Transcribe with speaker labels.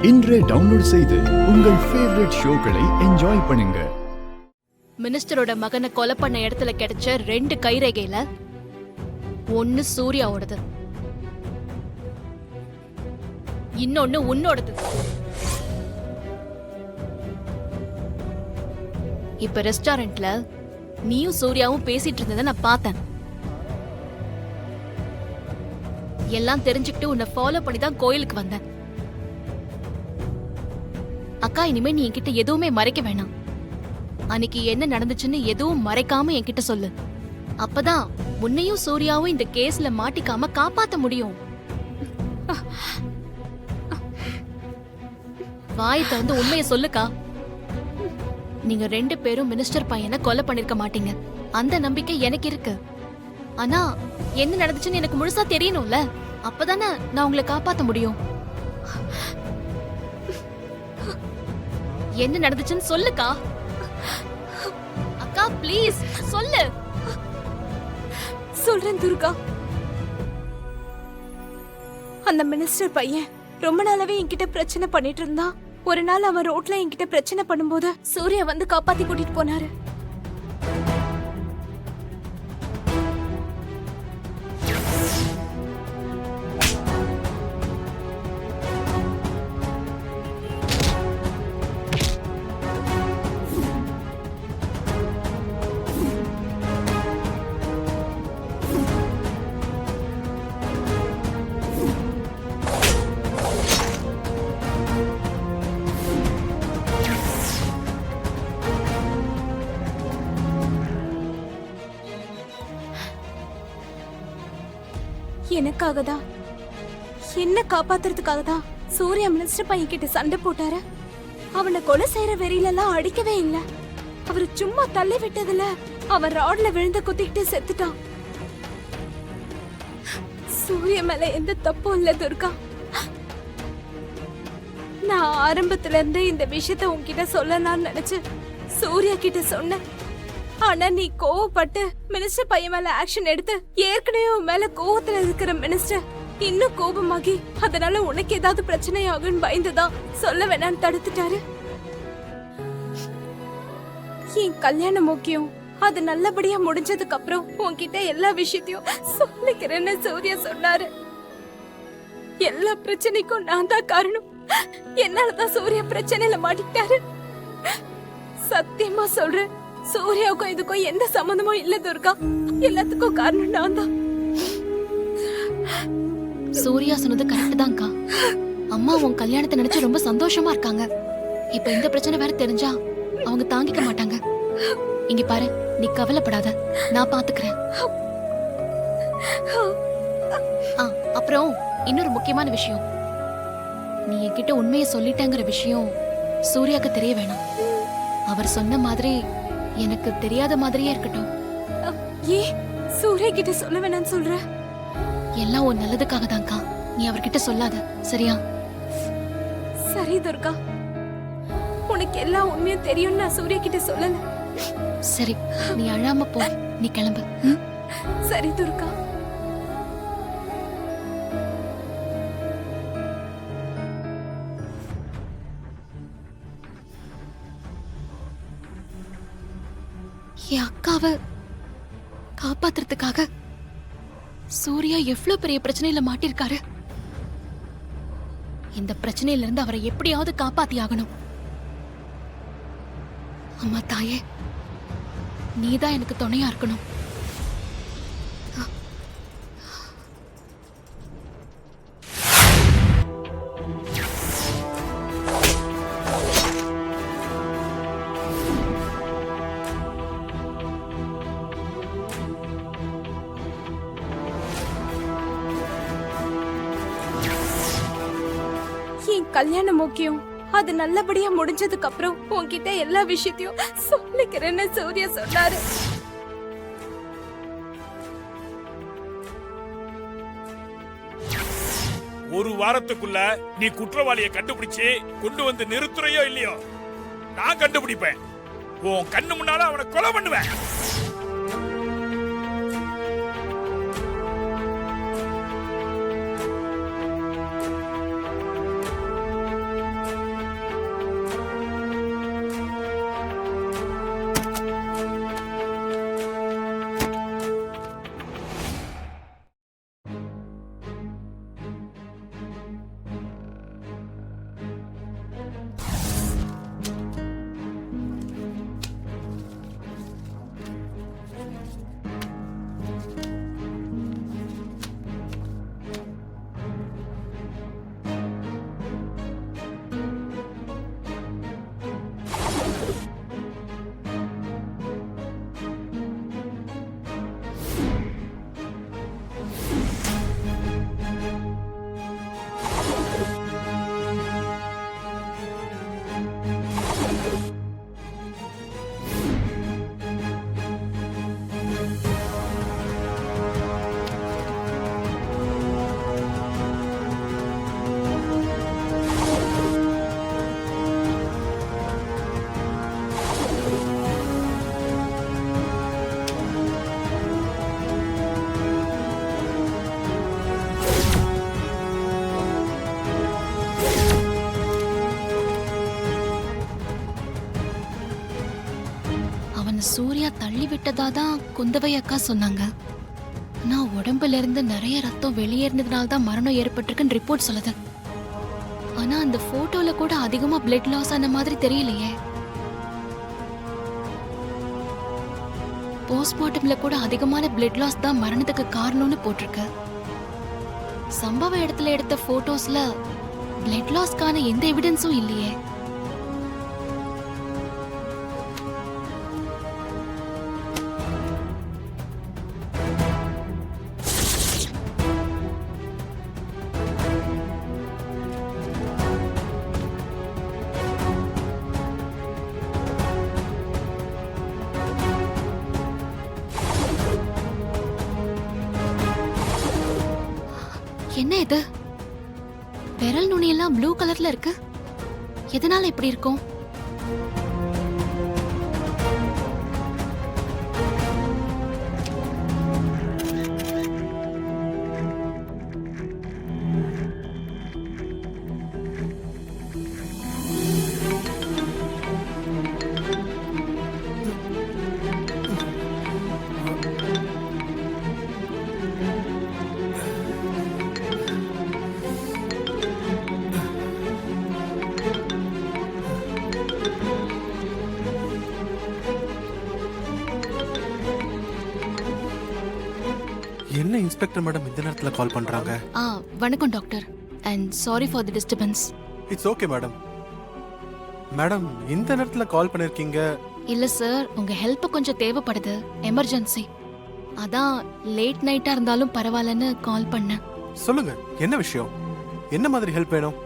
Speaker 1: இன்றே டவுன்லோட் செய்து உங்கள் ஃபேவரட் ஷோக்களை என்ஜாய் பண்ணுங்க.
Speaker 2: மினிஸ்டரோட மகனை கொலை பண்ண இடத்துல கிடைச்ச 2 கைரேகையில ஒன்னு சூர்யாவோடது, இன்னொன்னு உன்னோடது. இப்ப ரெஸ்டாரண்ட்ல நீயும் சூர்யாவும் பேசிட்டு இருந்ததை நான் பார்த்தேன். எல்லாம் தெரிஞ்சுக்கிட்டு உன்னை ஃபாலோ பண்ணி தான் கோயிலுக்கு வந்தேன். அக்கா, இனிமே நீ என்கிட்ட எதுவுமே மறைக்க வேணாம். அன்னைக்கு என்ன நடந்துச்சுன்னு எதுவும் மறைக்காம என்கிட்ட சொல்லு. அப்பதான் உன்னையும் சூர்யாவும் இந்த கேஸ்ல மாட்டிக்காம காப்பாத்த முடியும். வாய் திறந்து உண்மையை சொல்லுக்கா. நீங்க 2 பேரும் மினிஸ்டர் பையனை கொலை பண்ணிருக்க மாட்டீங்க, அந்த நம்பிக்கை எனக்கு இருக்கு. ஆனா என்ன நடந்துச்சுன்னு எனக்கு முழுசா தெரியணும்ல, அப்பதானே நான் உங்களை காப்பாத்த முடியும். என்ன நடந்துச்சுன்னு சொல்லுக்கா. அக்கா ப்ளீஸ் சொல்லு.
Speaker 3: சொல்றேன் துர்கா. அந்த மினிஸ்டர் பையன் ரொம்ப நாளாவே என்கிட்ட பிரச்சனை பண்ணிட்டு இருந்தான். ஒரு நாள் அவன் ரோட்ல என்கிட்ட பிரச்சனை பண்ணும்போது சூர்யா வந்து காப்பாத்தி கூட்டிட்டு போனாரு. எனக்காக தான், என்ன காப்பாத்துறதுக்காக தான் சூர்யா மினிஸ்டர் பையன் கிட்ட சண்டை போட்டாரு. அவனை கொலை செய்யற வெறியில எல்லாம் அடிக்கவே இல்ல. அவரு சும்மா தள்ளி விட்டதுல அவன் ராட்ல விழுந்து குத்திக்கிட்டு செத்துட்டான். சூர்யா மேல எந்த தப்பும் இல்ல துர்கா. நான் ஆரம்பத்துல இருந்து இந்த விஷயத்த உன்கிட்ட சொல்லலாம்னு நினைச்சு சூர்யா கிட்ட சொன்னேன். ஆனா நீ கோவப்பட்டு மினிஸ்டர் பையன் மேல ஆக்ஷன் எடுத்து ஏற்கனவே உன் மேல கோவத்துல இருக்கிற மினிஸ்டர் இன்னும் கோபமாகி அதனால உனக்கு ஏதாவது பிரச்சனை ஆகுன்னு பயந்துதான் சொல்ல வேணான்னு தடுத்துட்டாரு. என் கல்யாணம் முக்கியம், அது நல்லபடியா முடிஞ்சதுக்கு அப்புறம் உன்கிட்ட எல்லா விஷயத்தையும் சொல்லிக்கிறேன்னு சூர்யா சொன்னாரு. எல்லா பிரச்சனைக்கும் நான் தான் காரணம். என்னாலதான் சூர்யா பிரச்சனையில மாட்டிக்கிட்டாரு. சத்தியமா சொல்றேன், சூர்யாவுக்கும் இதுக்கும் எந்த சம்பந்தமும் இல்ல துர்கா. எல்லாத்துக்கும் காரணம் நான் தான்.
Speaker 2: சூர்யா சொன்னது கரெக்ட் தான்க்கா. அம்மா உன் கல்யாணத்தை நினைச்சு ரொம்ப சந்தோஷமா இருக்காங்க. இப்ப இந்த பிரச்சனை வேற தெரிஞ்சா அவங்க தாங்கிக்க மாட்டாங்க. இங்க பாரு, நீ கவலைப்படாத, நான் பாத்துக்கிறேன். அப்புறம் இன்னொரு முக்கியமான விஷயம், நீ என்கிட்ட உண்மையை சொல்லிட்டேங்கிற விஷயம் சூர்யாக்கு தெரிய வேணாம். அவர் சொன்ன மாதிரி எனக்கு தெரியாத மாதிரியே இருக்கட்டும்.
Speaker 3: ஏ சூர்யா கிட்ட சொல்ல வேணாம்னு சொல்ற?
Speaker 2: எல்லாம் உன் நல்லதுக்காக தான்க்கா. நீ அவர்கிட்ட சொல்லாத, சரியா?
Speaker 3: சரி துர்கா, உனக்கு எல்லா உண்மையும் தெரியும். நான் சூர்யா கிட்ட சொல்லல.
Speaker 2: சரி, நீ அழாம போ, நீ கிளம்பு.
Speaker 3: சரி துர்கா.
Speaker 2: என் அக்காவை காப்பாத்துறதுக்காக சூர்யா எவ்வளவு பெரிய பிரச்சனையில மாட்டிருக்காரு. இந்த பிரச்சனையில இருந்து அவரை எப்படியாவது காப்பாத்தி ஆகணும். அம்மா தாயே, நீதான் எனக்கு துணையா இருக்கணும்.
Speaker 3: என் கல்யாணம் முக்கியம், அது நல்லபடியா முடிஞ்சதுக்கு அப்புறம் உன்கிட்ட எல்லா விஷயத்தையும் சொல்லிக்கிறேன்னு சூர்யா சொன்னாரு.
Speaker 4: ஒரு வாரத்துக்குள்ள நீ குற்றவாளியை கண்டுபிடிச்சு கொண்டு வந்து நிறுத்துறையோ இல்லையோ, நான் கண்டுபிடிப்பேன். உன் கண்ணு முன்னால அவனை கொலை பண்ணுவேன்.
Speaker 2: என்ன சூர்யா தள்ளி விட்டதா தான் குந்தவை அக்கா சொன்னாங்க. நான் உடம்புல இருந்து நிறைய ரத்தம் வெளியேறினதுனால தான் மரணம் ஏற்பட்டிருக்குன்னு ரிப்போர்ட் சொல்லுது. ஆனா அந்த போட்டோல கூட அதிகமா பிளட் லாஸ் ஆன மாதிரி தெரியலையே. போஸ்ட்மார்ட்டம்ல கூட அதிகமான பிளட் லாஸ் தான் மரணத்துக்கு காரணம்னு போட்டிருக்கு. சம்பவ இடத்துல எடுத்த போட்டோஸ்ல பிளட் லாஸ்க்கான எந்த எவிடன்ஸும் இல்லையே. என்ன இது? விரல் நுனியெல்லாம் ப்ளூ கலர்ல இருக்கு. எதனால இப்படி இருக்கும்?
Speaker 5: என்ன இன்ஸ்பெக்டர் மேடம் இந்த நேரத்துல கால் பண்றாங்க?
Speaker 2: வணக்கம் doctor, and sorry for the disturbance.
Speaker 5: It's okay madam. Madam இந்த நேரத்துல கால் பண்ணிருக்கீங்க?
Speaker 2: இல்ல சார், உங்க ஹெல்ப் கொஞ்சம் தேவைப்படுது, எமர்ஜென்சி. அதான் லேட் நைட்டா இருந்தாலும் பரவாயில்லன்னு கால் பண்ணேன்.
Speaker 5: சொல்லுங்க, என்ன விஷயம்? என்ன மாதிரி ஹெல்ப் வேணும்?